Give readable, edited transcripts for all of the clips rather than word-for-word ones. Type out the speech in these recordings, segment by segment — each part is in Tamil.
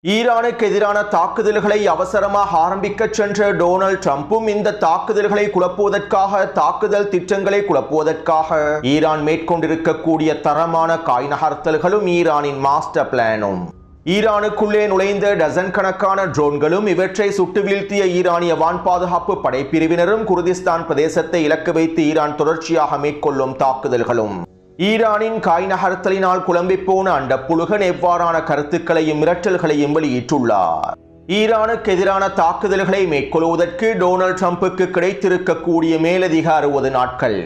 ஈரானுக்கு எதிரான தாக்குதல்களை அவசரமாக ஆரம்பிக்கச் சென்ற டொனால்ட் ட்ரம்பும் இந்த தாக்குதல்களை குழப்புவதற்காக தாக்குதல் திட்டங்களை குழப்புவதற்காக ஈரான் மேற்கொண்டிருக்கக்கூடிய தரமான காய் நகர்த்தல்களும் ஈரானின் மாஸ்டர் பிளானும் ஈரானுக்குள்ளே நுழைந்த டசன் கணக்கான ட்ரோன்களும் இவற்றை சுட்டு வீழ்த்திய ஈரானிய வான் பாதுகாப்பு படைப்பிரிவினரும் குர்திஸ்தான் பிரதேசத்தை இலக்கு வைத்து ஈரான் தொடர்ச்சியாக மேற்கொள்ளும் தாக்குதல்களும் ஈரானின் காய் நகர்த்தலினால் குழம்பிப்போன அண்டப்புழுகன் எவ்வாறான கருத்துக்களையும் மிரட்டல்களையும் வெளியிட்டுள்ளார். ஈரானுக்கு எதிரான தாக்குதல்களை மேற்கொள்வதற்கு டொனால்ட் ட்ரம்புக்கு கிடைத்திருக்கக்கூடிய மேலதிக 60 நாட்கள்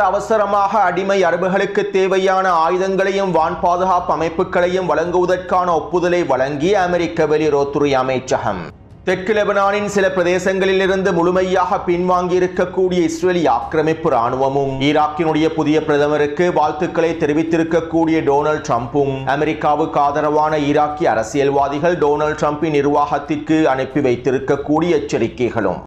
அவசரமாக அடிமை அரபுகளுக்கு தேவையான ஆயுதங்களையும் வான் பாதுகாப்பு அமைப்புகளையும் வழங்குவதற்கான ஒப்புதலை வழங்கிய அமெரிக்க வெளியுறவுத்துறை அமைச்சகம் தெற்கு லெபனானின் சில பிரதேசங்களில் இருந்து முழுமையாக பின்வாங்கி இருக்கக்கூடிய இஸ்ரேலி ஆக்கிரமிப்பு ராணுவமும் ஈராக்கினுடைய புதிய பிரதமருக்கு வாழ்த்துக்களை தெரிவித்திருக்கக்கூடிய டொனால்ட் ட்ரம்பும் அமெரிக்காவுக்கு ஆதரவான ஈராக்கிய அரசியல்வாதிகள் டொனால்ட் ட்ரம்பின் நிர்வாகத்திற்கு அனுப்பி வைத்திருக்கக்கூடிய எச்சரிக்கைகளும்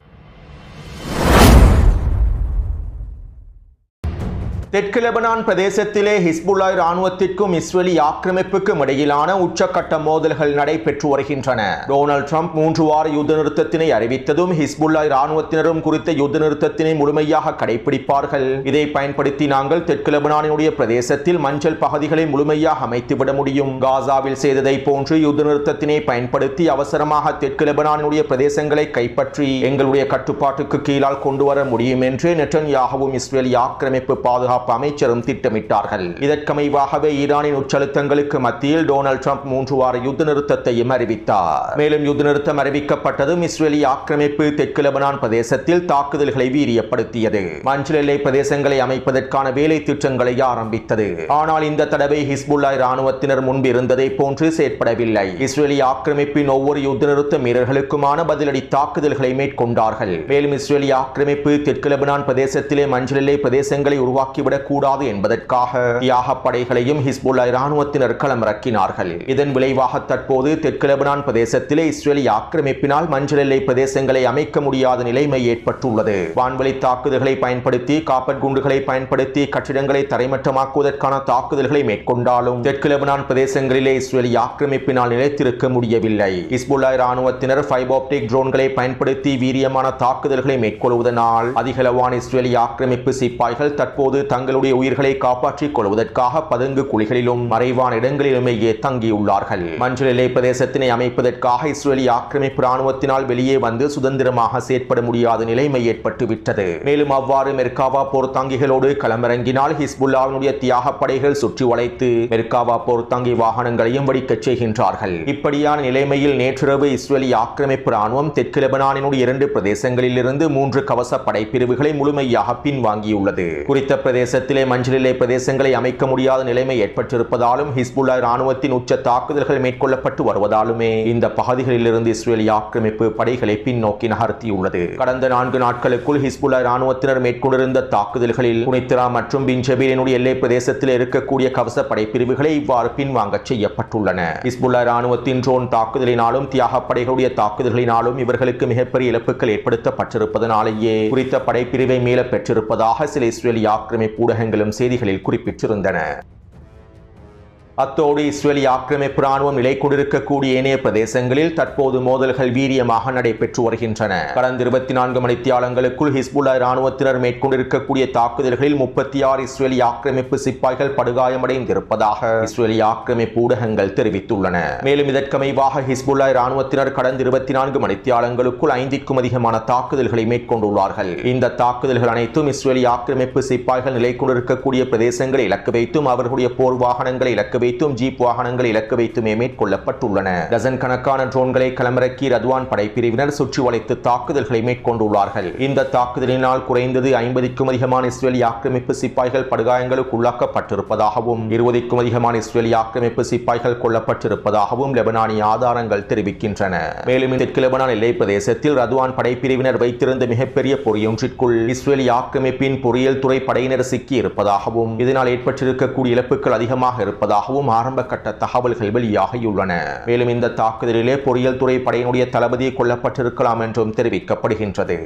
தெற்கு லெபனான் பிரதேசத்திலே ஹிஸ்புல்லா ராணுவத்திற்கும் இஸ்ரேலி ஆக்கிரமிப்புக்கும் இடையிலான உச்சக்கட்ட மோதல்கள் நடைபெற்று வருகின்றன. டொனால்ட் ட்ரம்ப் 3 வார யுத்த நிறுத்தத்தினை அறிவித்ததும் ஹிஸ்புல்லா ராணுவத்தினரும் குறித்த யுத்த நிறுத்தத்தினை முழுமையாக கடைபிடிப்பார்கள். இதை பயன்படுத்தி நாங்கள் தெற்கு லெபனானுடைய பிரதேசத்தில் மஞ்சள் பகுதிகளை முழுமையாக அமைத்துவிட முடியும். காசாவில் செய்ததை போன்று யுத்த நிறுத்தத்தினை பயன்படுத்தி அவசரமாக தெற்கு லெபனானுடைய பிரதேசங்களை கைப்பற்றி எங்களுடைய கட்டுப்பாட்டுக்கு கீழால் கொண்டு வர முடியும் என்று நெட்டன்யாகவும் இஸ்ரேலி ஆக்கிரமிப்பு பாதுகாப்பு அமைச்சரும் திட்டமிட்டார்கள். இதற்கமைவாகவே ஈரானின் உச்சழுத்தங்களுக்கு மத்தியில் டொனால்ட் ட்ரம்ப் 3 வார யுத்த நிறுத்தத்தையும் அறிவித்தார். மேலும் யுத்த நிறுத்தம் அறிவிக்கப்பட்டதும் இஸ்ரேலி ஆக்கிரமிப்பு தெற்கு லெபனான் பிரதேசத்தில் தாக்குதல்களை வீரியப்படுத்தியது. மஞ்சள் எல்லை பிரதேசங்களை அமைப்பதற்கான வேலை திட்டங்களை ஆரம்பித்தது. ஆனால் இந்த தடவை ஹிஸ்புல்லா ராணுவத்தினர் முன்பு இருந்ததை போன்று செயற்படவில்லை. இஸ்ரேலி ஆக்கிரமிப்பின் ஒவ்வொரு யுத்த நிறுத்த மீறல்களுக்குமான பதிலடி தாக்குதல்களை மேற்கொண்டார்கள். மேலும் இஸ்ரேலி ஆக்கிரமிப்பு தெற்கு லெபனான் பிரதேசத்திலே மஞ்சள் எல்லை பிரதேசங்களை உருவாக்கி கூடாது என்பதற்காக தியாக படைகளையும் ஹிஸ்புல்லா ராணுவத்தினர் களமிறக்கினார்கள். இதன் விளைவாக தற்போது தெற்கு லெபனான் பிரதேசத்திலே இஸ்ரேலி ஆக்கிரமிப்பினால் மஞ்சள் எல்லை பிரதேசங்களை அமைக்க முடியாத நிலைமை ஏற்பட்டுள்ளது. வான்வெளி தாக்குதல்களை பயன்படுத்தி காப்பட் குண்டுகளை பயன்படுத்தி கட்டிடங்களை தரைமட்டமாக்குவதற்கான தாக்குதல்களை மேற்கொண்டாலும் தெற்கு லெபனான் பிரதேசங்களிலே இஸ்ரேலி ஆக்கிரமிப்பினால் நிலைத்திருக்க முடியவில்லை. ஹிஸ்புல்லா ராணுவத்தினர் ஃபைபர் ஆப்டிக் ட்ரோன்களை பயன்படுத்தி வீரியமான தாக்குதல்களை மேற்கொள்வதனால் அதிகளவான இஸ்ரேலி ஆக்கிரமிப்பு சிப்பாய்கள் தற்போது தங்களுடைய உயிர்களை காப்பாற்றிக் கொள்வதற்காக பதுங்கு குழிகளிலும் மறைவான இடங்களிலுமேயே தங்கியுள்ளார்கள். மஞ்சள் எல்லை பிரதேசத்தினை அமைப்பதற்காக இஸ்ரேலி ஆக்கிரமிப்பு ராணுவத்தினால் வெளியே வந்து சுதந்திரமாக செயற்பட முடியாத நிலைமை ஏற்பட்டுவிட்டது. மேலும் அவ்வாறு மெர்காவா போர்த்தாங்கிகளோடு களமிறங்கினால் ஹிஸ்புல்லாவினுடைய தியாக படைகள் சுற்றி வளைத்து மெர்காவா போர்த்தாங்கி வாகனங்களையும் வெடிக்கச் செய்கின்றார்கள். இப்படியான நிலைமையில் நேற்றிரவு இஸ்ரேலி ஆக்கிரமிப்பு ராணுவம் தெற்கு லெபனானினுடைய 2 பிரதேசங்களில் இருந்து 3 கவச படைப்பிரிவுகளை முழுமையாக பின்வாங்கியுள்ளது. குறித்த பிரதேசத்திலே மஞ்சள் எல்லை பிரதேசங்களை அமைக்க முடியாத நிலைமை ஏற்பட்டிருப்பதாலும் ஹிஸ்புல்லா ராணுவத்தின் உச்ச தாக்குதல்கள் மேற்கொள்ளப்பட்டு வருவதாலுமே இந்த பகுதிகளில் இருந்து இஸ்ரேலி ஆக்கிரமிப்பு படைகளை பின்னோக்கி நகர்த்தியுள்ளது. கடந்த 4 நாட்களுக்குள் ஹிஸ்புல்லா ராணுவத்தினர் மேற்கொண்டிருந்த தாக்குதல்களில் குனித்ரா மற்றும் பின்ஜபீலினுடைய எல்லை பிரதேசத்தில் இருக்கக்கூடிய கவச படைப்பிரிவுகளை இவ்வாறு பின்வாங்க செய்யப்பட்டுள்ளன. ஹிஸ்புல்லா ராணுவத்தின் ட்ரோன் தாக்குதலினாலும் தியாக படைகளுடைய தாக்குதல்களினாலும் இவர்களுக்கு மிகப்பெரிய இழப்புகள் ஏற்படுத்தப்பட்டிருப்பதனாலேயே குறித்த படைப்பிரிவை மீள பெற்றிருப்பதாக சில இஸ்ரேலி ஆக்கிரமிப்பு ஊடகங்களும் செய்திகளில் குறிப்பிட்டிருந்தன. அத்தோடு இஸ்ரேலி ஆக்கிரமிப்பு ராணுவம் நிலை கொண்டிருக்கக்கூடிய ஏனைய பிரதேசங்களில் தற்போது மோதல்கள் வீரியமாக நடைபெற்று வருகின்றன. கடந்த 24 மணித்தியாலங்களுக்குள் ஹிஸ்புல்லா ராணுவத்தினர் மேற்கொண்டிருக்கக்கூடிய தாக்குதல்களில் 36 இஸ்ரேலி ஆக்கிரமிப்பு சிப்பாய்கள் படுகாயமடைந்திருப்பதாக இஸ்ரேலி ஆக்கிரமிப்பு ஊடகங்கள் தெரிவித்துள்ளன. மேலும் இதற்கமைவாக ஹிஸ்புல்லா ராணுவத்தினர் கடந்த 24 மணித்தியாலங்களுக்குள் 5க்கும் அதிகமான தாக்குதல்களை மேற்கொண்டுள்ளார்கள். இந்த தாக்குதல்கள் அனைத்தும் இஸ்ரேலி ஆக்கிரமிப்பு சிப்பாய்கள் நிலை கொண்டிருக்கக்கூடிய பிரதேசங்களை இலக்கு வைத்தும் அவர்களுடைய போர் வாகனங்களை இலக்கு வைத்தும் ஜீப் வாகனங்களை இலக்கு வைத்துமே மேற்கொள்ளப்பட்டுள்ளன. டசன் கணக்கான ட்ரோன்களை களமிறக்கி ரத்வான் படைப்பிரிவினர் சுற்றி வளைத்து தாக்குதல்களை மேற்கொண்டுள்ளார்கள். இந்த தாக்குதலினால் குறைந்தது 50க்கும் அதிகமான இஸ்ரேலி ஆக்கிரமிப்பு சிப்பாய்கள் படுகாயங்களுக்கு உள்ளாக்கப்பட்டிருப்பதாகவும் 20க்கும் அதிகமான இஸ்ரேலி ஆக்கிரமிப்பு சிப்பாய்கள் கொல்லப்பட்டிருப்பதாகவும் லெபனானிய ஆதாரங்கள் தெரிவிக்கின்றன. மேலும் தெற்கு லெபனான் எல்லை பிரதேசத்தில் ரத்வான் படைப்பிரிவினர் வைத்திருந்த மிகப்பெரிய பொறியொன்றிற்குள் இஸ்ரேலி ஆக்கிரமிப்பின் பொறியியல் துறை படையினர் சிக்கி இருப்பதாகவும் இதனால் ஏற்பட்டிருக்கக்கூடிய இழப்புகள் அதிகமாக இருப்பதாகவும் ஆரம்ப கட்ட தகவல்கள் வெளியாகியுள்ளன. மேலும் இந்த தாக்குதலிலே பொறியியல் துறை படையினுடைய தளபதி கொல்லப்பட்டிருக்கலாம் என்றும் தெரிவிக்கப்படுகின்றது.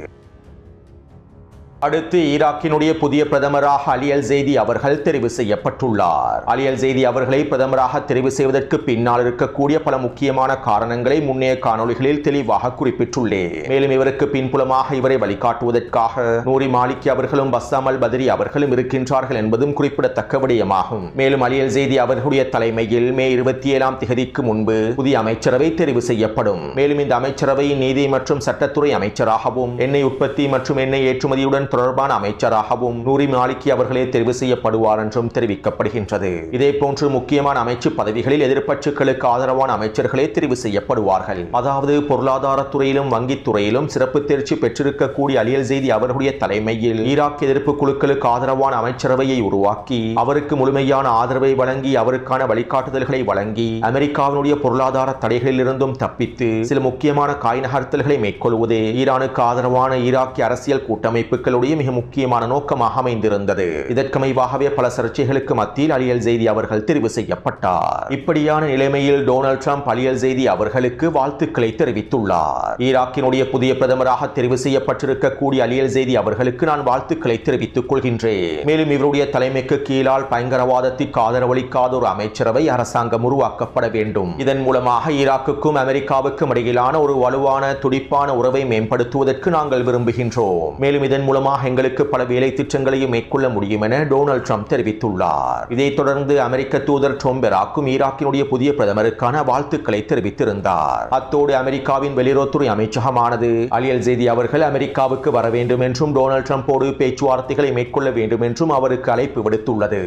அடுத்து ஈராக்கினுடைய புதிய பிரதமராக அலி அல் ஜெய்தி அவர்கள் தெரிவு செய்யப்பட்டுள்ளார். அலி அல் ஜெய்தி அவர்களை பிரதமராக தெரிவு செய்வதற்கு பின்னால் இருக்கக்கூடிய பல முக்கியமான காரணங்களை முன்னைய காணொளிகளில் தெளிவாக குறிப்பிட்டுள்ளேன். மேலும் இவருக்கு பின்புலமாக இவரை வழிகாட்டுவதற்காக நூரி மாலிகி அவர்களும் பஸ்ஸாம் அல் பத்ரி அவர்களும் இருக்கின்றார்கள் என்பதும் குறிப்பிடத்தக்க விடயமாகும். மேலும் அலி அல் ஜெய்தி அவர்களுடைய தலைமையில் மே 27ஆம் தேதிக்கு முன்பு புதிய அமைச்சரவை தெரிவு செய்யப்படும். மேலும் இந்த அமைச்சரவை நீதி மற்றும் சட்டத்துறை அமைச்சராகவும் எண்ணெய் உற்பத்தி மற்றும் எண்ணெய் ஏற்றுமதியுடன் தொடர்பான அமைச்சராகவும் நூரி மாலிகி அவர்களே தெரிவு செய்யப்படுவார் என்றும் தெரிவிக்கப்படுகின்றது. இதே போன்று முக்கியமான அமைச்சு பதவிகளில் எதிர்க்கட்சிகளுக்கு ஆதரவான அமைச்சர்களே தெரிவு செய்யப்படுவார்கள். அதாவது பொருளாதாரத்துறையிலும் வங்கித்துறையிலும் சிறப்பு தேர்ச்சி பெற்றிருக்கக்கூடிய அலி அல் ஜெய்தி அவர்களுடைய தலைமையில் ஈராக் எதிர்ப்பு குழுக்களுக்கு ஆதரவான அமைச்சரவையை உருவாக்கி அவருக்கு முழுமையான ஆதரவை வழங்கி அவருக்கான வழிகாட்டுதல்களை வழங்கி அமெரிக்காவினுடைய பொருளாதார தடைகளில் இருந்தும் தப்பித்து சில முக்கியமான காய் நகர்த்தல்களை மேற்கொள்வதே ஈரானுக்கு ஆதரவான ஈராக்கிய அரசியல் கூட்டமைப்புகளுடைய மிக முக்கியமான நோக்கமாக அமைந்திருந்தது. இதற்கமைவாகவே பல சர்ச்சைகளுக்கு மத்தியில் அலி அல் ஜெய்தி அவர்கள் தெரிவு செய்யப்பட்டார். இப்படியான நிலைமையில் டொனால்ட் ட்ரம்ப் அலி அல் ஜெய்தி அவர்களுக்கு வாழ்த்துக்களை தெரிவித்துள்ளார். ஈராக்கினுடைய புதிய பிரதமராக தெரிவு செய்யப்பட்டிருக்கக்கூடிய அலி அல் ஜெய்தி அவர்களுக்கு நான் வாழ்த்துக்களை தெரிவித்துக் கொள்கின்றேன். மேலும் இவருடைய தலைமைக்கு கீழால் பயங்கரவாதத்திற்கு ஆதரவளிக்காத ஒரு அமைச்சரவை அரசாங்கம் உருவாக்கப்பட வேண்டும். இதன் மூலமாக ஈராக்குக்கும் அமெரிக்காவுக்கும் இடையிலான ஒரு வலுவான துடிப்பான உறவை மேம்படுத்துவதற்கு நாங்கள் விரும்புகின்றோம். மேலும் இதன் மூலமாக எங்களுக்கு பல வேலை திட்டங்களையும் மேற்கொள்ள முடியும் என டொனால்ட் ட்ரம்ப் தெரிவித்துள்ளார். இதைத் தொடர்ந்து அமெரிக்க தூதர் டாம் பெராக்கும் ஈராக்கினுடைய புதிய பிரதமருக்கான வாழ்த்துக்களை தெரிவித்திருந்தார். அத்தோடு அமெரிக்காவின் வெளியுறவுத்துறை அமைச்சகமானது அலி அல் ஜெய்தி அவர்கள் அமெரிக்காவுக்கு வர வேண்டும் என்றும் டொனால்ட் ட்ரம்போடு பேச்சுவார்த்தைகளை மேற்கொள்ள வேண்டும் என்றும் அவருக்கு அழைப்பு விடுத்துள்ளது.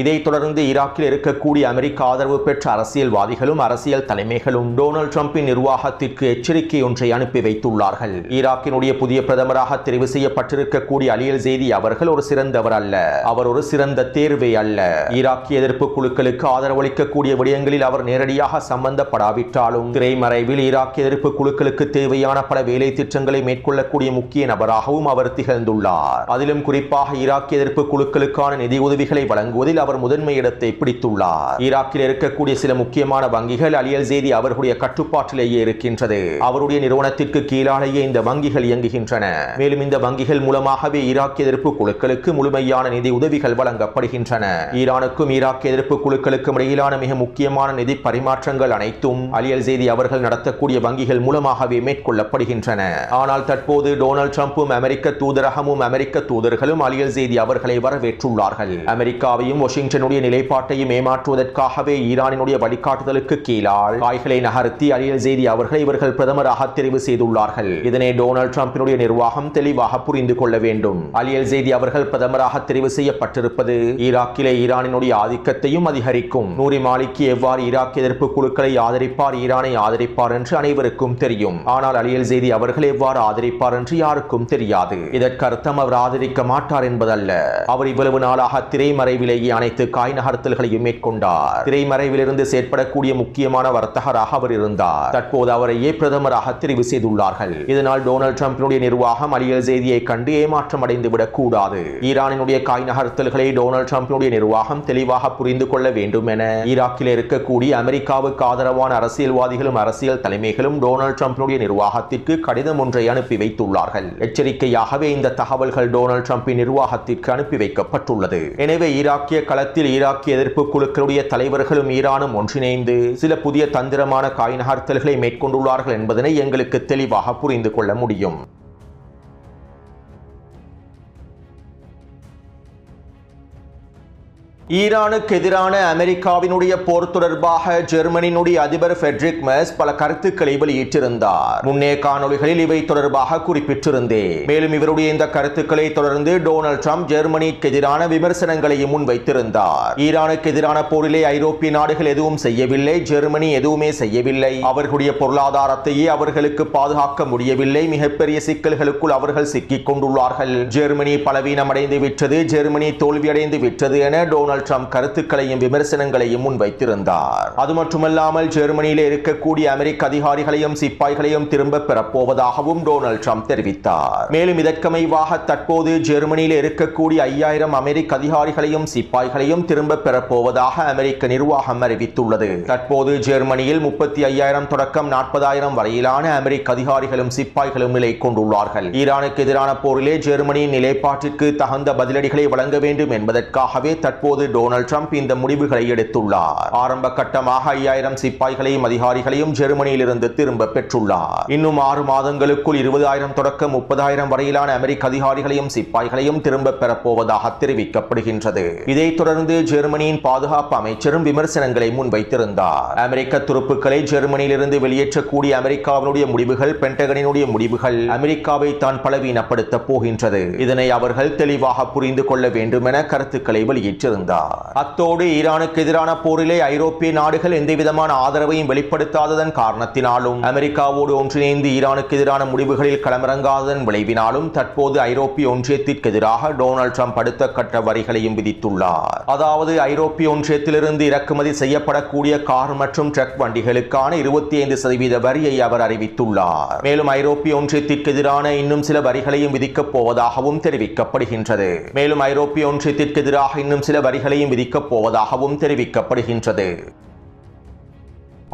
இதைத் தொடர்ந்து ஈராக்கில் இருக்கக்கூடிய அமெரிக்க ஆதரவு பெற்ற அரசியல்வாதிகளும் அரசியல் தலைமைகளும் டொனால்ட் ட்ரம்பின் நிர்வாகத்திற்கு எச்சரிக்கை ஒன்றை அனுப்பி வைத்துள்ளார்கள். ஈராக்கினுடைய புதிய பிரதமராக தெரிவு செய்யப்பட்டிருக்கக்கூடிய அலி அல் ஜெய்தி அவர்கள் ஒரு சிறந்தவர் அல்ல, அவர் ஒரு சிறந்த தேர்வே அல்ல. ஈராக்கிய எதிர்ப்பு குழுக்களுக்கு ஆதரவளிக்கக்கூடிய விடயங்களில் அவர் நேரடியாக சம்பந்தப்படாவிட்டாலும் திரைமறைவில் ஈராக்கிய எதிர்ப்பு குழுக்களுக்கு தேவையான பல வேலை திட்டங்களை மேற்கொள்ளக்கூடிய முக்கிய நபராகவும் அவர் திகழ்ந்துள்ளார். அதிலும் குறிப்பாக ஈராக்கிய எதிர்ப்பு குழுக்களுக்கான நிதி உதவிகளை வழங்குவதில் அவர் முதன்மை இடத்தை பிடித்துள்ளார். ஈராக்கில் இருக்கக்கூடிய சில முக்கியமான வங்கிகள் அலி அல் ஜெய்தி அவர்களுடைய கட்டுப்பாட்டிலேயே இருக்கின்றது. அவருடைய நிறுவனத்திற்கு கீழாலேயே இந்த வங்கிகள் இயங்குகின்றன. மேலும் இந்த வங்கிகள் மூலமாகவே ஈராக்கிய எதிர்ப்பு குழுக்களுக்கு முழுமையான நிதி உதவிகள் வழங்கப்படுகின்றன. ஈரானுக்கும் ஈராக்கிய எதிர்ப்பு குழுக்களுக்கும் இடையிலான மிக முக்கியமான நிதி பரிமாற்றங்கள் அனைத்தும் அலி அல் ஜெய்தி அவர்கள் நடத்தக்கூடிய வங்கிகள் மூலமாகவே மேற்கொள்ளப்படுகின்றன. ஆனால் தற்போது டொனால்ட் ட்ரம்பும் அமெரிக்க தூதரகமும் அமெரிக்க தூதர்களும் அலி அல் ஜெய்தி அவர்களை வரவேற்றுள்ளார்கள். அமெரிக்காவையும் வாஷிங்டனுடைய நிலைப்பாட்டையும் ஏமாற்றுவதற்காகவே ஈரானினுடைய வழிகாட்டுதலுக்கு கீழால் காய்களை நகர்த்தி அலி அல் ஜெய்தி அவர்களை இவர்கள் பிரதமராக தெரிவு செய்துள்ளார்கள். இதனை டொனால்ட் ட்ரம்பினுடைய நிர்வாகம் தெளிவாக புரிந்து கொள்ள வேண்டும். அலி அல் ஜெய்தி அவர்கள் பிரதமராக தெரிவு செய்யப்பட்டிருப்பது ஈராக்கிலே ஈரானினுடைய ஆதிக்கத்தையும் அதிகரிக்கும். நூரி மாலிகி எவ்வாறு ஈராக் எதிர்ப்பு குழுக்களை ஆதரிப்பார், ஈரானை ஆதரிப்பார் என்று அனைவருக்கும் தெரியும். ஆனால் அலி அல் ஜெய்தி அவர்கள் எவ்வாறு ஆதரிப்பார் என்று யாருக்கும் தெரியாது. இதற்கு அர்த்தம் அவர் ஆதரிக்க மாட்டார் என்பதல்ல. அவர் இவ்வளவு நாளாக திரைமறைவிலேயே அனைத்து காய் நகர்த்தல்களையும் மேற்கொண்டார். திரைமறைவிலிருந்து செயற்படக்கூடிய முக்கியமான வர்த்தகராக அவர் இருந்தார். தற்போது அவரையே பிரதமராக தெரிவு செய்துள்ளார்கள். இதனால் டொனால்ட் ட்ரம்பினுடைய நிர்வாகம் அலி அல் ஜெய்தியை கண்டு ஏமாற்றம் அடைந்து விடக் கூடாது. ஈரானினுடைய காய் நகர்த்தல்களை டொனால்ட் ட்ரம்பினுடைய நிர்வாகம் தெளிவாக புரிந்து கொள்ள வேண்டும் என ஈராக்கில் இருக்கக்கூடிய அமெரிக்காவுக்கு ஆதரவான அரசியல்வாதிகளும் அரசியல் தலைமைகளும் டொனால்ட் ட்ரம்பினுடைய நிர்வாகத்திற்கு கடிதம் ஒன்றை அனுப்பி வைத்துள்ளார்கள். எச்சரிக்கையாகவே இந்த தகவல்கள் டொனால்ட் ட்ரம்பின் நிர்வாகத்திற்கு அனுப்பி வைக்கப்பட்டுள்ளது. எனவே ஈராக்கிய களத்தில் ஈராக்கிய எதிர்ப்பு குழுக்களுடைய தலைவர்களும் ஈரானும் ஒன்றிணைந்து சில புதிய தந்திரமான காய் நகர்த்தல்களை மேற்கொண்டுள்ளார்கள் என்பதனை எங்களுக்கு தெளிவாக புரிந்து கொள்ள முடியும். ஈரானுக்கு எதிரான அமெரிக்காவினுடைய போர் தொடர்பாக ஜெர்மனியினுடைய அதிபர் ஃபிரெட்ரிக் மெர்ஸ் பல கருத்துக்களை வெளியிட்டிருந்தார். முன்னே காணொளிகளில் இவை தொடர்பாக குறிப்பிட்டிருந்தேன். மேலும் இவருடைய இந்த கருத்துக்களை தொடர்ந்து டொனால்ட் ட்ரம்ப் ஜெர்மனிக்கு எதிரான விமர்சனங்களையும் முன்வைத்திருந்தார். ஈரானுக்கு எதிரான போரிலே ஐரோப்பிய நாடுகள் எதுவும் செய்யவில்லை, ஜெர்மனி எதுவுமே செய்யவில்லை, அவர்களுடைய பொருளாதாரத்தையே அவர்களுக்கு பாதுகாக்க முடியவில்லை, மிகப்பெரிய சிக்கல்களுக்குள் அவர்கள் சிக்கிக் கொண்டுள்ளார்கள், ஜெர்மனி பலவீனமடைந்து விட்டது, ஜெர்மனி தோல்வியடைந்து விட்டது என டொனால்ட் டொனால்ட் ட்ரம்ப் கருத்துக்களையும் விமர்சனங்களையும் முன்வைத்திருந்தார். அது மட்டுமல்லாமல் ஜெர்மனியிலே இருக்கக்கூடிய அமெரிக்க அதிகாரிகளையும் சிப்பாய்களையும் திரும்ப பெறப்போவதாகவும் டொனால்ட் ட்ரம்ப் தெரிவித்தார். மேலும் இதற்கமைவாக தற்போது ஜெர்மனியில் இருக்கக்கூடிய 5000 அமெரிக்க அதிகாரிகளையும் சிப்பாய்களையும் திரும்ப பெறப்போவதாக அமெரிக்க நிர்வாகம் அறிவித்துள்ளது. தற்போது ஜெர்மனியில் 35,000 தொடக்கம் 40,000 வரையிலான அமெரிக்க அதிகாரிகளும் சிப்பாய்களும் நிலை கொண்டுள்ளார்கள். ஈரானுக்கு எதிரான போரிலே ஜெர்மனியின் நிலைப்பாட்டிற்கு தகுந்த பதிலடிகளை வழங்க வேண்டும் என்பதற்காகவே தற்போது டொனால்ட் ட்ரம்ப் இந்த முடிவுகளை எடுத்துள்ளார். ஆரம்ப கட்டமாக 5000 சிப்பாய்களையும் அதிகாரிகளையும் ஜெர்மனியில் இருந்து திரும்ப பெற்றுள்ளார். இன்னும் 6 மாதங்களுக்குள் 20,000 தொடக்கம் 30,000 வரையிலான அமெரிக்க அதிகாரிகளையும் சிப்பாய்களையும் திரும்ப பெறப்போவதாக தெரிவிக்கப்படுகின்றது. இதைத் தொடர்ந்து ஜெர்மனியின் பாதுகாப்பு அமைச்சரும் விமர்சனங்களை முன்வைத்திருந்தார். அமெரிக்க துருப்புக்களை ஜெர்மனியிலிருந்து வெளியேற்றக்கூடிய அமெரிக்காவினுடைய முடிவுகள், பென்டகனினுடைய முடிவுகள் அமெரிக்காவை தான் பலவீனப்படுத்த போகின்றது. இதனை அவர்கள் தெளிவாக புரிந்து கொள்ள வேண்டும் என கருத்துக்களை வெளியிட்டிருந்தார். அத்தோடு ஈரானுக்கு எதிரான போரிலே ஐரோப்பிய நாடுகள் எந்தவிதமான ஆதரவையும் வெளிப்படுத்தாததன் காரணத்தினாலும் அமெரிக்காவோடு ஒன்றிணைந்து ஈரானுக்கு எதிரான முடிவுகளில் களமிறங்காததன் விளைவினாலும் தற்போது ஐரோப்பிய ஒன்றியத்திற்கு எதிராக டொனால்ட் ட்ரம்ப் அடுத்த கட்ட வரிகளையும் விதித்துள்ளார். அதாவது ஐரோப்பிய ஒன்றியத்திலிருந்து இறக்குமதி செய்யப்படக்கூடிய கார் மற்றும் ட்ரக் வண்டிகளுக்கான 25% வரியை அவர் அறிவித்துள்ளார். மேலும் ஐரோப்பிய ஒன்றியத்திற்கு எதிரான இன்னும் சில வரிகளையும் விதிக்கப் போவதாகவும் தெரிவிக்கப்படுகின்றது. மேலும் ஐரோப்பிய ஒன்றியத்திற்கு எதிராக இன்னும் சில வரிகளையும் விதிக்கப் போவதாகவும் தெரிவிக்கப்படுகின்றது.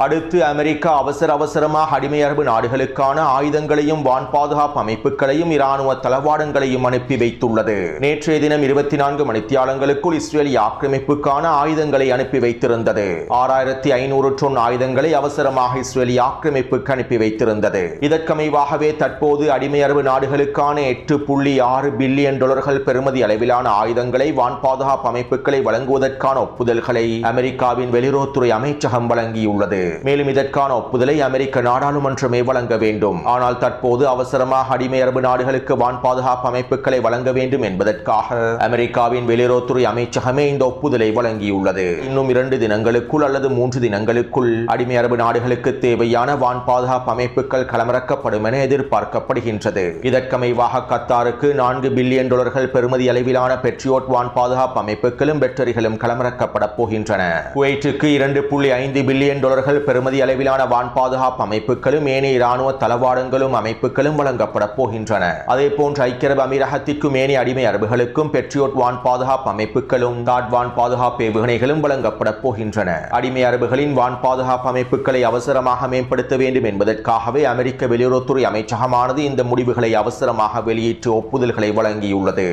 அடுத்து அமெரிக்கா அவசரமாக அடிமை அரபு நாடுகளுக்கான ஆயுதங்களையும் வான் பாதுகாப்பு அமைப்புகளையும் இராணுவ தளவாடங்களையும் அனுப்பி வைத்துள்ளது. நேற்றைய தினம் 24 மணித்தியாலங்களுக்குள் இஸ்ரேலிய ஆக்கிரமிப்புக்கான ஆயுதங்களை அனுப்பி வைத்திருந்தது. 6500 டன் ஆயுதங்களை அவசரமாக இஸ்ரேலிய ஆக்கிரமிப்புக்கு அனுப்பி வைத்திருந்தது. இதற்கமைவாகவே தற்போது அடிமை அரபு நாடுகளுக்கான $8.6 பில்லியன் பெறுமதி அளவிலான ஆயுதங்களை வான் பாதுகாப்பு அமைப்புகளை வழங்குவதற்கான ஒப்புதல்களை அமெரிக்காவின் வெளியுறவுத்துறை அமைச்சகம் வழங்கியுள்ளது. மேலும் இதற்கான ஒப்புதலை அமெரிக்க நாடாளுமன்றமே வழங்க வேண்டும். ஆனால் தற்போது அவசரமாக அடிமை அரபு நாடுகளுக்கு வான் பாதுகாப்பு அமைப்புகளை வழங்க வேண்டும் என்பதற்காக அமெரிக்காவின் வெளியுறவுத்துறை அமைச்சகமே இந்த ஒப்புதலை வழங்கியுள்ளது. இன்னும் 2 தினங்களுக்குள் அல்லது 3 தினங்களுக்குள் அடிமை அரபு நாடுகளுக்கு தேவையான வான் பாதுகாப்பு அமைப்புகள் களமிறக்கப்படும் என எதிர்பார்க்கப்படுகின்றது. இதற்கமைவாக கத்தாருக்கு $4 பில்லியன் பெறுமதி அளவிலான பெட்ரியோட் வான் பாதுகாப்பு அமைப்புகளும் பேட்டரிகளும் களமிறக்கப்பட போகின்றன. குவைட்டுக்கு $2.5 பில்லியன் பெறுமதி அளவிலான வான் பாதுகாப்பு அமைப்புகளும் ஏனைய இராணுவ தளவாடங்களும் அமைப்புகளும் வழங்கப்பட போகின்றன. அதே போன்று ஐக்கிய அரபு அமீரகத்திற்கும் ஏனைய அடிமை அரபுகளுக்கும் பெட்ரியோட் வான் பாதுகாப்பு அமைப்புகளும் தாட் வான் பாதுகாப்பு ஏவுகணைகளும் வழங்கப்பட போகின்றன. அடிமை அரபுகளின் வான் பாதுகாப்பு அமைப்புகளை அவசரமாக மேம்படுத்த வேண்டும் என்பதற்காகவே அமெரிக்க வெளியுறவுத்துறை அமைச்சகமானது இந்த முடிவுகளை அவசரமாக வெளியிட்டு ஒப்புதல்களை வழங்கியுள்ளது.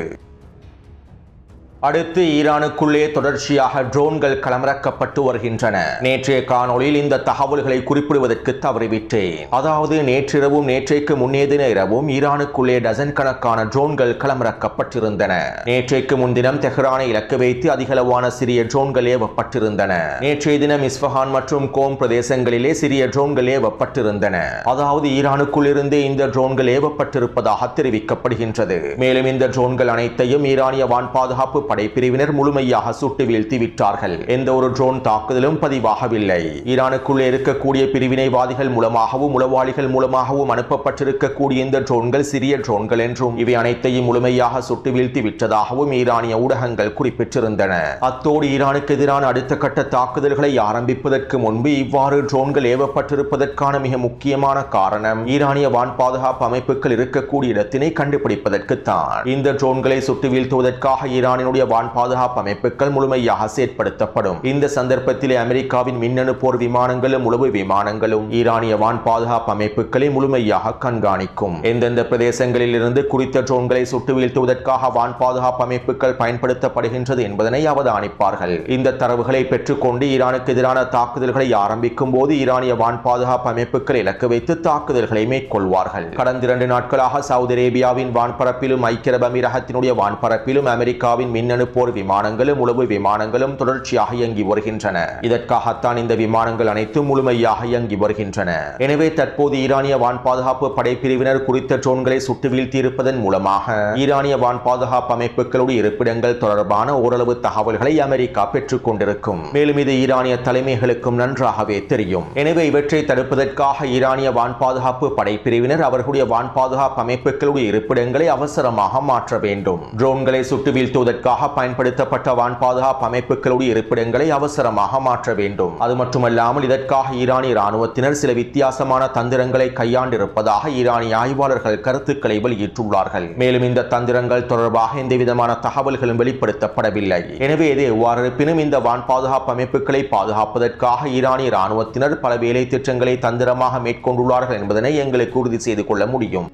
அடுத்து ஈரானுக்குள்ளே தொடர்ச்சியாக ட்ரோன்கள் களமிறக்கப்பட்டு வருகின்றன. நேற்றைய காணொளியில் இந்த தகவல்களை குறிப்பிடுவதற்கு தவறிவிட்டேன். அதாவது நேற்றிரவும் நேற்றைக்கு முன்னே தின இரவும் ஈரானுக்குள்ளே டசன் கணக்கான ட்ரோன்கள் களமிறக்கப்பட்டிருந்தன. நேற்றைக்கு முன்தினம் தெஹ்ரானை இலக்கு வைத்து அதிகளவான சிறிய ட்ரோன்கள் ஏவப்பட்டிருந்தன. நேற்றைய தினம் இஸ்ஃபஹான் மற்றும் கோம் பிரதேசங்களிலே சிறிய ட்ரோன்கள் ஏவப்பட்டிருந்தன. அதாவது ஈரானுக்குள் இருந்தே இந்த ட்ரோன்கள் ஏவப்பட்டிருப்பதாக தெரிவிக்கப்படுகின்றது. மேலும் இந்த ட்ரோன்கள் அனைத்தையும் ஈரானிய வான் பாதுகாப்பு படைப்பிரிவினர் முழுமையாக சுட்டு வீழ்த்தி விட்டார்கள். எந்த ஒரு ட்ரோன் தாக்குதலும் பதிவாகவில்லை. ஈரானுக்குள்ளே இருக்கக்கூடிய பிரிவினைவாதிகள் மூலமாகவும் உளவாளிகள் மூலமாகவும் அனுப்பப்பட்டிருக்கக்கூடிய இந்த ட்ரோன்கள் சிறிய ட்ரோன்கள் என்றும் இவை அனைத்தையும் முழுமையாக சுட்டு வீழ்த்தி விட்டதாகவும் ஈரானிய ஊடகங்கள் குறிப்பிட்டிருந்தன. அத்தோடு ஈரானுக்கு எதிரான அடுத்த கட்ட தாக்குதல்களை ஆரம்பிப்பதற்கு முன்பு இவ்வாறு ட்ரோன்கள் ஏவப்பட்டிருப்பதற்கான மிக முக்கியமான காரணம் ஈரானிய வான் பாதுகாப்பு அமைப்புகள் இருக்கக்கூடிய இடத்தினை கண்டுபிடிப்பதற்குத்தான். இந்த ட்ரோன்களை சுட்டு வீழ்த்துவதற்காக ஈரானினுடைய வான் பாதுகாப்பு அமைப்புகள் முழுமையாக செயற்படுத்தப்படும். இந்த சந்தர்ப்பத்திலே அமெரிக்காவின் மின்னணு போர் விமானங்களும் உளவு விமானங்களும் ஈரானிய வான் பாதுகாப்பு அமைப்புகளை முழுமையாக கண்காணிக்கும். எந்தெந்த பிரதேசங்களில் இருந்து குறித்த ட்ரோன்களை சுட்டு வீழ்த்துவதற்காக வான் பாதுகாப்பு அமைப்புகள் பயன்படுத்தப்படுகின்றது என்பதனை அவதானிப்பார்கள். இந்த தரவுகளை பெற்றுக்கொண்டு ஈரானுக்கு எதிரான தாக்குதல்களை ஆரம்பிக்கும் போது ஈரானிய வான் பாதுகாப்பு அமைப்புகள் இலக்கு வைத்து தாக்குதல்களை மேற்கொள்வார்கள். கடந்த 2 நாட்களாக சவுதி அரேபியாவின் வான்பரப்பிலும் ஐக்கிய அரபு அமீரகத்தினுடைய வான்பரப்பிலும் அமெரிக்காவின் மின்னணு போர் விமானங்களும் உளவு விமானங்களும் தொடர்ச்சியாக இயங்கி வருகின்றன. இதற்காகத்தான் இந்த விமானங்கள் அனைத்தும் முழுமையாக இயங்கி வருகின்றன. எனவே தற்போது ஈரானிய வான் பாதுகாப்பு படைப்பிரிவினர் குறித்த ட்ரோன்களை சுட்டு வீழ்த்தி இருப்பதன் மூலமாக ஈரானிய வான் பாதுகாப்பு அமைப்புகளுடைய இருப்பிடங்கள் தொடர்பான ஓரளவு தகவல்களை அமெரிக்கா பெற்றுக் கொண்டிருக்கும். மேலும் இது ஈரானிய தலைமைகளுக்கும் நன்றாகவே தெரியும். எனவே இவற்றை தடுப்பதற்காக ஈரானிய வான் பாதுகாப்பு படைப்பிரிவினர் அவர்களுடைய வான் பாதுகாப்பு அமைப்புகளுடைய இருப்பிடங்களை அவசரமாக மாற்ற வேண்டும். ட்ரோன்களை சுட்டு வீழ்த்துவதற்காக இதற்கமைவாக பயன்படுத்தப்பட்ட வான் பாதுகாப்பு அமைப்புகளுடைய இருப்பிடங்களை அவசரமாக மாற்ற வேண்டும். அது மட்டுமல்லாமல் இதற்காக ஈரானிய இராணுவத்தினர் சில வித்தியாசமான தந்திரங்களை கையாண்டிருப்பதாக ஈரானிய ஆய்வாளர்கள் கருத்துக்களை வெளியிட்டுள்ளார்கள். மேலும் இந்த தந்திரங்கள் தொடர்பாக எந்தவிதமான தகவல்களும் வெளிப்படுத்தப்படவில்லை. எனவே இது எவ்வாறு இருப்பினும் இந்த வான் பாதுகாப்பு அமைப்புகளை பாதுகாப்பதற்காக ஈரானிய இராணுவத்தினர் பல வேலை திட்டங்களை தந்திரமாக மேற்கொண்டுள்ளார்கள் என்பதனை எங்களுக்கு உறுதி செய்து கொள்ள முடியும்.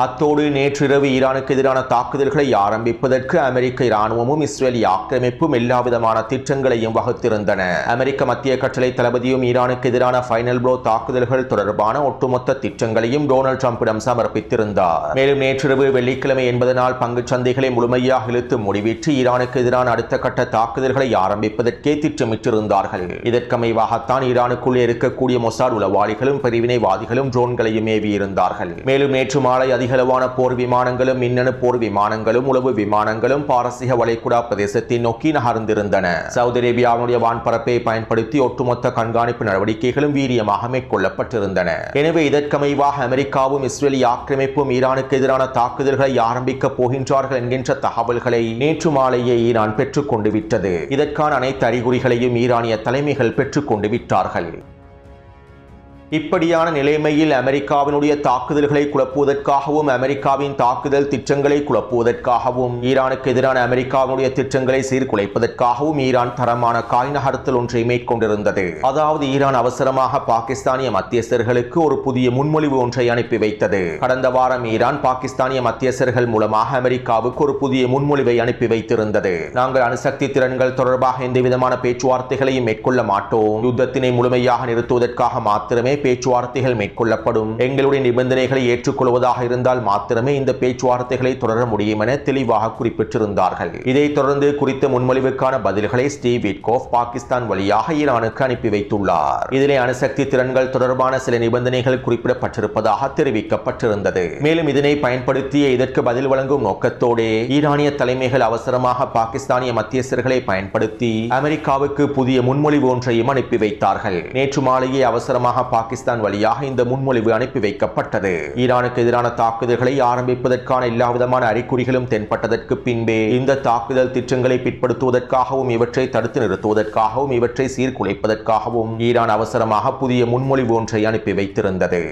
அத்தோடு நேற்றிரவு ஈரானுக்கு எதிரான தாக்குதல்களை ஆரம்பிப்பதற்கு அமெரிக்க இராணுவமும் இஸ்ரேலிய ஆக்கிரமிப்பும் எல்லாவிதமான திட்டங்களையும் வகுத்திருந்தன. அமெரிக்க மத்திய கட்டளை தளபதியும் ஈரானுக்கு எதிரான ஃபைனல் ப்ளோ தாக்குதல்கள் தொடர்பான ஒட்டுமொத்த திட்டங்களையும் டொனால்ட் ட்ரம்பிடம் சமர்ப்பித்திருந்தார். மேலும் நேற்றிரவு வெள்ளிக்கிழமை என்பதனால் பங்குச் சந்தைகளை முழுமையாக இழுத்து முடிவிட்டு ஈரானுக்கு எதிரான அடுத்த கட்ட தாக்குதல்களை ஆரம்பிப்பதற்கே திட்டமிட்டிருந்தார்கள். இதற்கமைவாகத்தான் ஈரானுக்குள்ளே இருக்கக்கூடிய மொசாட் உளவாளிகளும் பிரிவினைவாதிகளும் ட்ரோன்களையும் ஏவியிருந்தார்கள். மேலும் நேற்று மாலை அதிகளவான போர் விமானங்களும் மின்னணு போர் விமானங்களும் உளவு விமானங்களும் பாரசீக வளைகுடா பிரதேசத்தை நோக்கி நகர்ந்திருந்தன. சவுதி அரேபியாவுடைய வான்பரப்பை பயன்படுத்தி ஒட்டுமொத்த கண்காணிப்பு நடவடிக்கைகளும் வீரியமாக மேற்கொள்ளப்பட்டிருந்தன. எனவே இதற்கமைவாக அமெரிக்காவும் இஸ்ரேலிய ஆக்கிரமிப்பும் ஈரானுக்கு எதிரான தாக்குதல்களை ஆரம்பிக்கப் போகின்றார்கள் என்கின்ற தகவல்களை நேற்று மாலையே ஈரான் பெற்றுக் கொண்டு விட்டது. இதற்கான அனைத்து அறிகுறிகளையும் ஈரானிய தலைமைகள் பெற்றுக் கொண்டு விட்டார்கள். இப்படியான நிலைமையில் அமெரிக்காவினுடைய தாக்குதல்களை குழப்புவதற்காகவும் அமெரிக்காவின் தாக்குதல் திட்டங்களை குழப்புவதற்காகவும் ஈரானுக்கு எதிரான அமெரிக்காவினுடைய திட்டங்களை சீர்குலைப்பதற்காகவும் ஈரான் தரமான காய் நகர்த்தல் ஒன்றை மேற்கொண்டிருந்தது. அதாவது ஈரான் அவசரமாக பாகிஸ்தானிய மத்தியஸ்தர்களுக்கு ஒரு புதிய முன்மொழிவு ஒன்றை அனுப்பி வைத்தது. கடந்த வாரம் ஈரான் பாகிஸ்தானிய மத்தியஸ்தர்கள் மூலமாக அமெரிக்காவுக்கு ஒரு புதிய முன்மொழிவை அனுப்பி வைத்திருந்தது. நாங்கள் அணுசக்தி திறன்கள் தொடர்பாக எந்தவிதமான பேச்சுவார்த்தைகளையும் மேற்கொள்ள மாட்டோம். யுத்தத்தினை முழுமையாக நிறுத்துவதற்காக மாத்திரமே பேச்சுவார்த்தைகள் மேற்கொள்ளப்படும். எங்களுடைய நிபந்தனைகளை ஏற்றுக்கொள்வதாக இருந்தால் மாத்திரமே இந்த பேச்சுவார்த்தைகளை தொடர முடியும் என தெளிவாக குறிப்பிட்டிருந்தார்கள். இதைத் தொடர்ந்து குறித்த முன்மொழிவுக்கான பதில்களை ஸ்டீவ் விட்கோஃப் பாகிஸ்தான் வழியாக ஈரானுக்கு அனுப்பி வைத்துள்ளார். இதிலே அணுசக்தி திறன்கள் தொடர்பான சில நிபந்தனைகள் குறிப்பிடப்பட்டிருப்பதாக தெரிவிக்கப்பட்டிருந்தது. மேலும் இதனை பயன்படுத்திய இதற்கு பதில் வழங்கும் நோக்கத்தோடு ஈரானிய தலைமைகள் அவசரமாக பாகிஸ்தானிய மத்தியஸ்தர்களை பயன்படுத்தி அமெரிக்காவுக்கு புதிய முன்மொழிவு ஒன்றையும் அனுப்பி வைத்தார்கள். நேற்று மாலையே அவசரமாக பாகிஸ்தான் வழியாக இந்த முன்மொழிவு அனுப்பி வைக்கப்பட்டது. ஈரானுக்கு எதிரான தாக்குதல்களை ஆரம்பிப்பதற்கான எல்லாவிதமான அறிகுறிகளும் தென்பட்டதற்கு பின்பே இந்த தாக்குதல் திட்டங்களை பிற்படுத்துவதற்காகவும் இவற்றை தடுத்து நிறுத்துவதற்காகவும் இவற்றை சீர்குலைப்பதற்காகவும் ஈரான் அவசரமாக புதிய முன்மொழிவு ஒன்றை அனுப்பி வைத்திருந்தது.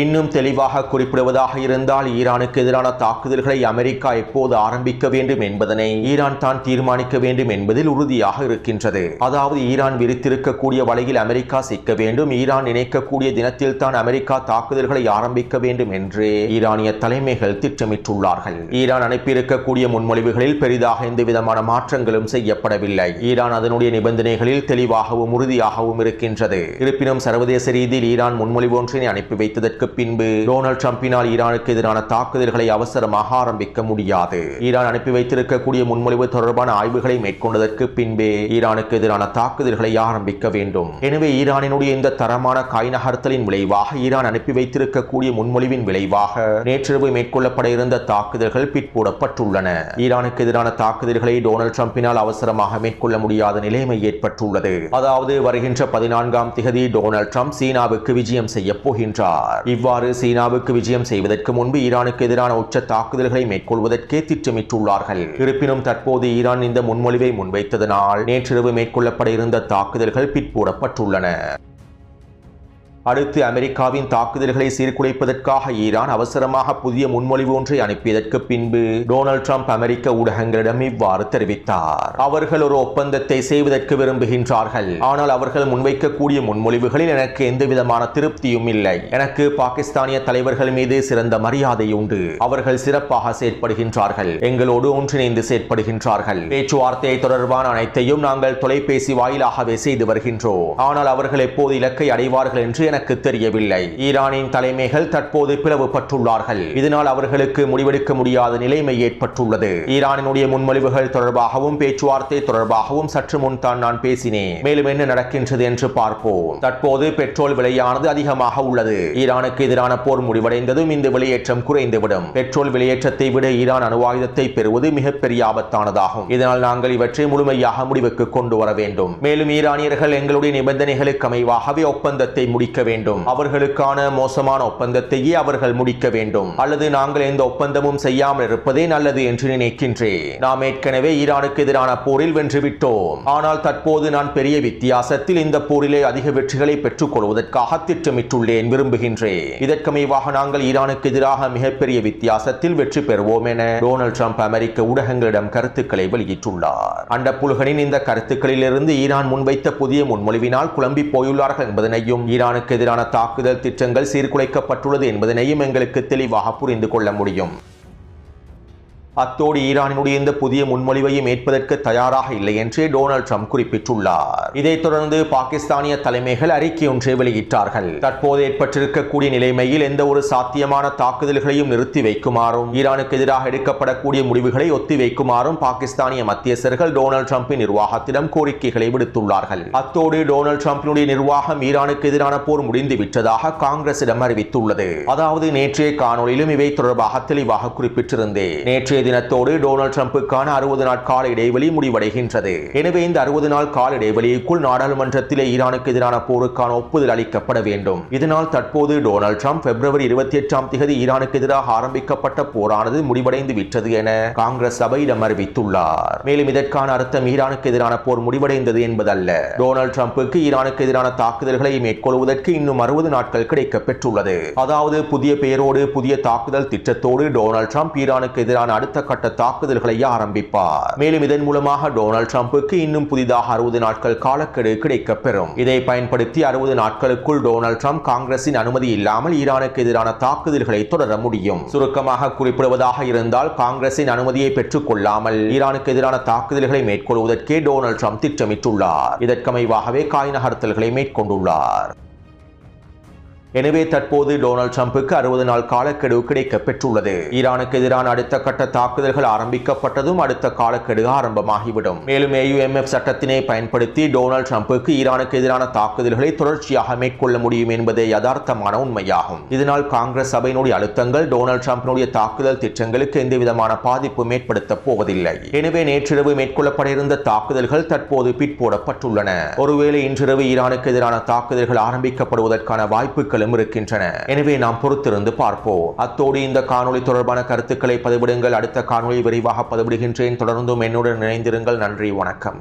இன்னும் தெளிவாக குறிப்பிடுவதாக இருந்தால் ஈரானுக்கு எதிரான தாக்குதல்களை அமெரிக்கா எப்போது ஆரம்பிக்க வேண்டும் என்பதனை ஈரான் தான் தீர்மானிக்க வேண்டும் என்பதில் உறுதியாக இருக்கின்றது. அதாவது ஈரான் விரித்திருக்கக்கூடிய வலையில் அமெரிக்கா சிக்க வேண்டும், ஈரான் நினைக்கக்கூடிய தினத்தில் தான் அமெரிக்கா தாக்குதல்களை ஆரம்பிக்க வேண்டும் என்று ஈரானிய தலைமைகள் திட்டமிட்டுள்ளார்கள். ஈரான் அனுப்பியிருக்கக்கூடிய முன்மொழிவுகளில் பெரிதாக எந்த விதமான மாற்றங்களும் செய்யப்படவில்லை. ஈரான் அதனுடைய நிபந்தனைகளில் தெளிவாகவும் உறுதியாகவும் இருக்கின்றது. இருப்பினும் சர்வதேச ரீதியில் ஈரான் முன்மொழிவு ஒன்றினை அனுப்பி வைத்ததற்கு பின்பு டொனால்ட் ட்ரம்பினால் ஈரானுக்கு எதிரான தாக்குதல்களை அவசரமாக ஆரம்பிக்க முடியாது. ஈரான் அனுப்பி வைத்திருக்கக்கூடிய முன்மொழிவு தொடர்பான ஆய்வுகளை மேற்கொண்டதற்கு பின்பே ஈரானுக்கு எதிரான தாக்குதல்களை ஆரம்பிக்க வேண்டும். எனவே ஈரானினுடைய இந்த தரமான காய் நகர்த்தலின் விளைவாக ஈரான் அனுப்பி வைத்திருக்கக்கூடிய முன்மொழிவின் விளைவாக நேற்றிரவு மேற்கொள்ளப்பட இருந்த தாக்குதல்கள் பிற்போடப்பட்டுள்ளன. ஈரானுக்கு எதிரான தாக்குதல்களை டொனால்ட் ட்ரம்பினால் அவசரமாக மேற்கொள்ள முடியாத நிலைமை ஏற்பட்டுள்ளது. அதாவது வருகின்ற 14ஆம் திகதி டொனால்ட் ட்ரம்ப் சீனாவுக்கு விஜயம் செய்ய போகின்றார். இவ்வாறு சீனாவுக்கு விஜயம் செய்வதற்கு முன்பு ஈரானுக்கு எதிரான உச்ச தாக்குதல்களை மேற்கொள்வதற்கே திட்டமிட்டுள்ளார்கள். இருப்பினும் தற்போது ஈரான் இந்த முன்மொழிவை முன்வைத்ததனால் நேற்றிரவு மேற்கொள்ளப்பட இருந்த தாக்குதல்கள் பிற்போடப்பட்டுள்ளன. அடுத்து அமெரிக்காவின் தாக்குதல்களை சீர்குலைப்பதற்காக ஈரான் அவசரமாக புதிய முன்மொழிவு ஒன்றை அனுப்பியதற்கு பின்பு டொனால்ட் ட்ரம்ப் அமெரிக்க ஊடகங்களிடம் இவ்வாறு தெரிவித்தார். அவர்கள் ஒரு ஒப்பந்தத்தை செய்வதற்கு விரும்புகின்றார்கள். ஆனால் அவர்கள் முன்வைக்கக்கூடிய முன்மொழிவுகளில் எனக்கு எந்தவிதமான திருப்தியும் இல்லை. எனக்கு பாகிஸ்தானிய தலைவர்கள் மீது சிறந்த மரியாதை உண்டு. அவர்கள் சிறப்பாக செயற்படுகின்றார்கள். எங்களோடு ஒன்றிணைந்து செயற்படுகின்றார்கள். பேச்சுவார்த்தை தொடர்பான அனைத்தையும் நாங்கள் தொலைபேசி வாயிலாகவே செய்து வருகின்றோம். ஆனால் அவர்கள் எப்போது இலக்கை அடைவார்கள் என்று எனக்கு தெரியவில்லை. ஈரானின் தலைமைகள் தற்போது பிளவுபட்டுள்ளார்கள். இதனால் அவர்களுக்கு முடிவெடுக்க முடியாத நிலைமை ஏற்பட்டுள்ளது. ஈரானினுடைய முன்மொழிவுகள் தொடர்பாகவும் பேச்சுவார்த்தை தொடர்பாகவும் சற்று முன் தான் நான் பேசினேன். மேலும் என்ன நடக்கின்றது என்று பார்ப்போம். தற்போது பெட்ரோல் விலையானது அதிகமாக உள்ளது. ஈரானுக்கு எதிரான போர் முடிவடைந்ததும் இந்த வெளியேற்றம் குறைந்துவிடும். பெட்ரோல் வெளியேற்றத்தை விட ஈரான் அணு ஆயுதத்தை பெறுவது மிகப்பெரிய ஆபத்தானதாகும். இதனால் நாங்கள் இவற்றை முழுமையாக முடிவுக்கு கொண்டு வர வேண்டும். மேலும் ஈரானியர்கள் எங்களுடைய நிபந்தனைகளுக்கு அமைவாகவே ஒப்பந்தத்தை முடிக்க வேண்டும். அவர்களுக்கான மோசமான ஒப்பந்தத்தையே அவர்கள் முடிக்க வேண்டும், அல்லது நாங்கள் எந்த ஒப்பந்தமும் செய்யாமல் இருப்பதே நல்லது என்று நினைக்கின்றேன். நாம் ஏற்கனவே ஈரானுக்கு எதிரான போரில் வென்றுவிட்டோம். ஆனால் தற்போது நான் பெரிய வித்தியாசத்தில் இந்த போரிலே அதிக வெற்றிகளை பெற்றுக் கொள்வதற்காக திட்டமிட்டுள்ளேன், விரும்புகின்றேன். இதற்கமைவாக நாங்கள் ஈரானுக்கு எதிராக மிகப்பெரிய வித்தியாசத்தில் வெற்றி பெறுவோம் என டொனால்ட் ட்ரம்ப் அமெரிக்க ஊடகங்களிடம் கருத்துக்களை வெளியிட்டுள்ளார். அண்டப்புல்களின் இந்த கருத்துக்களிலிருந்து ஈரான் முன்வைத்த புதிய முன்மொழிவினால் குழம்பி போயுள்ளார்கள் என்பதனையும், ஈரானுக்கு எதிரான தாக்குதல் திட்டங்கள் சீர்குலைக்கப்பட்டுள்ளது என்பதனையும் எங்களுக்கு தெளிவாக புரிந்து கொள்ள முடியும். அத்தோடு ஈரானினுடைய இந்த புதிய முன்மொழிவையும் ஏற்பதற்கு தயாராக இல்லை என்று டொனால்ட் ட்ரம்ப் குறிப்பிட்டுள்ளார். இதைத் தொடர்ந்து பாகிஸ்தானிய தலைமைகள் அறிக்கை ஒன்றை வெளியிட்டார்கள். தற்போது ஏற்பட்டிருக்கக்கூடிய நிலைமையில் எந்த ஒரு சாத்தியமான தாக்குதல்களையும் நிறுத்தி வைக்குமாறும், ஈரானுக்கு எதிராக எடுக்கப்படக்கூடிய முடிவுகளை ஒத்தி வைக்குமாறும் பாகிஸ்தானிய மத்தியஸ்தர்கள் டொனால்ட் ட்ரம்பின் நிர்வாகத்திடம் கோரிக்கைகளை விடுத்துள்ளார்கள். அத்தோடு டொனால்ட் ட்ரம்பினுடைய நிர்வாகம் ஈரானுக்கு எதிரான போர் முடிந்து விட்டதாக காங்கிரசிடம் அறிவித்துள்ளது. அதாவது நேற்றைய காணொலியிலும் இவை தொடர்பாக தெளிவாக குறிப்பிட்டிருந்தேன். நேற்றைய தினத்தோடு டொனால்ட் ட்ரம்புக்கான 60 நாள் கால இடைவெளி முடிவடைகின்றது. எனவே இந்த 60 நாள் கால இடைவெளிக்குள் நாடாளுமன்றத்திலே ஈரானுக்கு எதிரான போருக்கான ஒப்புதல் அளிக்கப்பட வேண்டும். இதனால் தற்போது டொனால்ட் ட்ரம்ப் பிப்ரவரி 28ஆம் தேதி ஈரானுக்கு எதிராக ஆரம்பிக்கப்பட்ட போரானது முடிவடைந்து விட்டது என காங்கிரஸ் சபையிடம் அறிவித்துள்ளார். மேலும் இதற்கான அர்த்தம் ஈரானுக்கு எதிரான போர் முடிவடைந்தது என்பதல்ல. டொனால்ட் ட்ரம்புக்கு ஈரானுக்கு எதிரான தாக்குதல்களை மேற்கொள்வதற்கு இன்னும் 60 நாட்கள் கிடைக்க பெற்றுள்ளது. அதாவது புதிய பெயரோடு புதிய தாக்குதல் திட்டத்தோடு டொனால்ட் ட்ரம்ப் ஈரானுக்கு எதிரான அடுத்த கட்ட தாக்குதல்களை ஆரம்பிப்பார். மேலும் இதன் மூலமாக டொனால்ட் ட்ரம்புக்கு இன்னும் புதிதாக 60 நாட்கள் காலக்கெடு கிடைக்கப் பெறும். இதை பயன்படுத்தி 60 நாட்களுக்குள் டொனால்ட் ட்ரம்ப் காங்கிரசின் அனுமதி இல்லாமல் ஈரானுக்கு எதிரான தாக்குதல்களை தொடர முடியும். சுருக்கமாக குறிப்பிடுவதாக இருந்தால், காங்கிரசின் அனுமதியை பெற்றுக் கொள்ளாமல் ஈரானுக்கு எதிரான தாக்குதல்களை மேற்கொள்வதற்கே டொனால்ட் ட்ரம்ப் திட்டமிட்டுள்ளார். இதற்கமைவாகவே காய் நகர்த்தல்களை மேற்கொண்டுள்ளார். எனவே தற்போது டொனால்ட் ட்ரம்புக்கு 60 நாள் காலக்கெடு கிடைக்க பெற்றுள்ளது. ஈரானுக்கு எதிரான அடுத்த கட்ட தாக்குதல்கள் ஆரம்பிக்கப்பட்டதும் அடுத்த காலக்கெடு ஆரம்பமாகிவிடும். மேலும் AUMF சட்டத்தினை பயன்படுத்தி டொனால்ட் ட்ரம்புக்கு ஈரானுக்கு எதிரான தாக்குதல்களை தொடர்ச்சியாக மேற்கொள்ள முடியும் என்பதே யதார்த்தமான உண்மையாகும். இதனால் காங்கிரஸ் சபையினுடைய அழுத்தங்கள் டொனால்ட் ட்ரம்பினுடைய தாக்குதல் திட்டங்களுக்கு எந்தவிதமான பாதிப்பும் ஏற்படுத்தப் போவதில்லை. எனவே நேற்றிரவு மேற்கொள்ளப்பட இருந்த தாக்குதல்கள் தற்போது பிற்போடப்பட்டுள்ளன. ஒருவேளை இன்றிரவு ஈரானுக்கு எதிரான தாக்குதல்கள் ஆரம்பிக்கப்படுவதற்கான வாய்ப்புகள் இருக்கின்றன. எனவே நாம் பொறுத்திருந்து பார்ப்போம். அத்தோடு இந்த காணொளி தொடர்பான கருத்துக்களை பதிவிடுங்கள். அடுத்த காணொளி விரைவாக பதிவிடுகின்றேன். தொடர்ந்தும் என்னுடன் இணைந்திருங்கள். நன்றி, வணக்கம்.